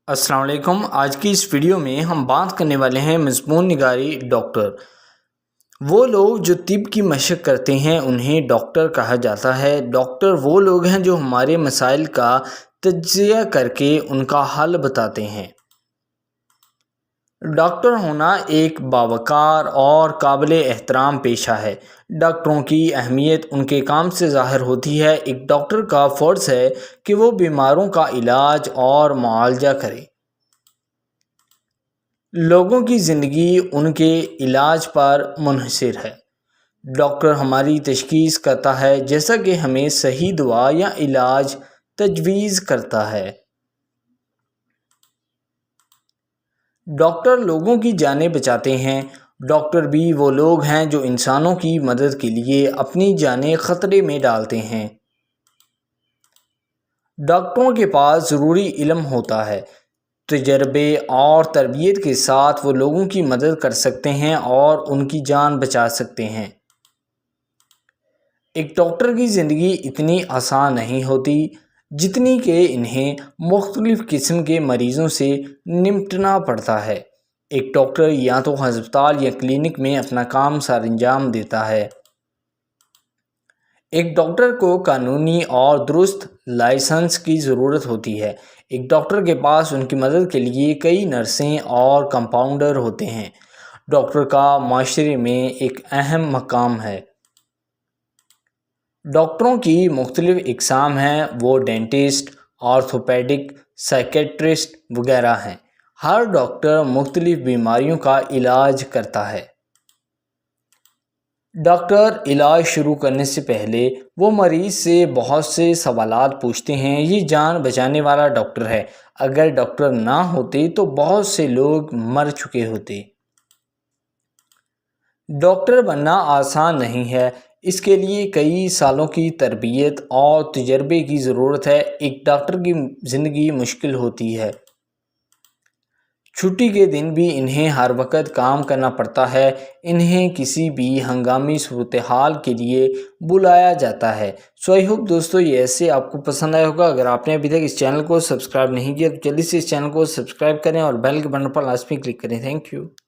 السلام علیکم۔ آج کی اس ویڈیو میں ہم بات کرنے والے ہیں مضمون نگاری ڈاکٹر۔ وہ لوگ جو طب کی مشق کرتے ہیں انہیں ڈاکٹر کہا جاتا ہے۔ ڈاکٹر وہ لوگ ہیں جو ہمارے مسائل کا تجزیہ کر کے ان کا حل بتاتے ہیں۔ ڈاکٹر ہونا ایک باوقار اور قابل احترام پیشہ ہے۔ ڈاکٹروں کی اہمیت ان کے کام سے ظاہر ہوتی ہے۔ ایک ڈاکٹر کا فرض ہے کہ وہ بیماروں کا علاج اور معالجہ کرے۔ لوگوں کی زندگی ان کے علاج پر منحصر ہے۔ ڈاکٹر ہماری تشخیص کرتا ہے جیسا کہ ہمیں صحیح دوا یا علاج تجویز کرتا ہے۔ ڈاکٹر لوگوں کی جانیں بچاتے ہیں۔ ڈاکٹر بھی وہ لوگ ہیں جو انسانوں کی مدد کے لیے اپنی جانیں خطرے میں ڈالتے ہیں۔ ڈاکٹروں کے پاس ضروری علم ہوتا ہے۔ تجربے اور تربیت کے ساتھ وہ لوگوں کی مدد کر سکتے ہیں اور ان کی جان بچا سکتے ہیں۔ ایک ڈاکٹر کی زندگی اتنی آسان نہیں ہوتی جتنی کہ انہیں مختلف قسم کے مریضوں سے نمٹنا پڑتا ہے۔ ایک ڈاکٹر یا تو ہسپتال یا کلینک میں اپنا کام سر انجام دیتا ہے۔ ایک ڈاکٹر کو قانونی اور درست لائسنس کی ضرورت ہوتی ہے۔ ایک ڈاکٹر کے پاس ان کی مدد کے لیے کئی نرسیں اور کمپاؤنڈر ہوتے ہیں۔ ڈاکٹر کا معاشرے میں ایک اہم مقام ہے۔ ڈاکٹروں کی مختلف اقسام ہیں۔ وہ ڈینٹسٹ، آرتھوپیڈک، سائیکیٹرسٹ وغیرہ ہیں۔ ہر ڈاکٹر مختلف بیماریوں کا علاج کرتا ہے۔ ڈاکٹر علاج شروع کرنے سے پہلے وہ مریض سے بہت سے سوالات پوچھتے ہیں۔ یہ جان بچانے والا ڈاکٹر ہے۔ اگر ڈاکٹر نہ ہوتے تو بہت سے لوگ مر چکے ہوتے۔ ڈاکٹر بننا آسان نہیں ہے۔ اس کے لیے کئی سالوں کی تربیت اور تجربے کی ضرورت ہے۔ ایک ڈاکٹر کی زندگی مشکل ہوتی ہے۔ چھٹی کے دن بھی انہیں ہر وقت کام کرنا پڑتا ہے۔ انہیں کسی بھی ہنگامی صورتحال کے لیے بلایا جاتا ہے۔ سو آئی ہوپ دوستو یہ ایسے آپ کو پسند آیا ہوگا۔ اگر آپ نے ابھی تک اس چینل کو سبسکرائب نہیں کیا تو جلدی سے اس چینل کو سبسکرائب کریں اور بیل کے بٹن پر لازمی کلک کریں۔ Thank you.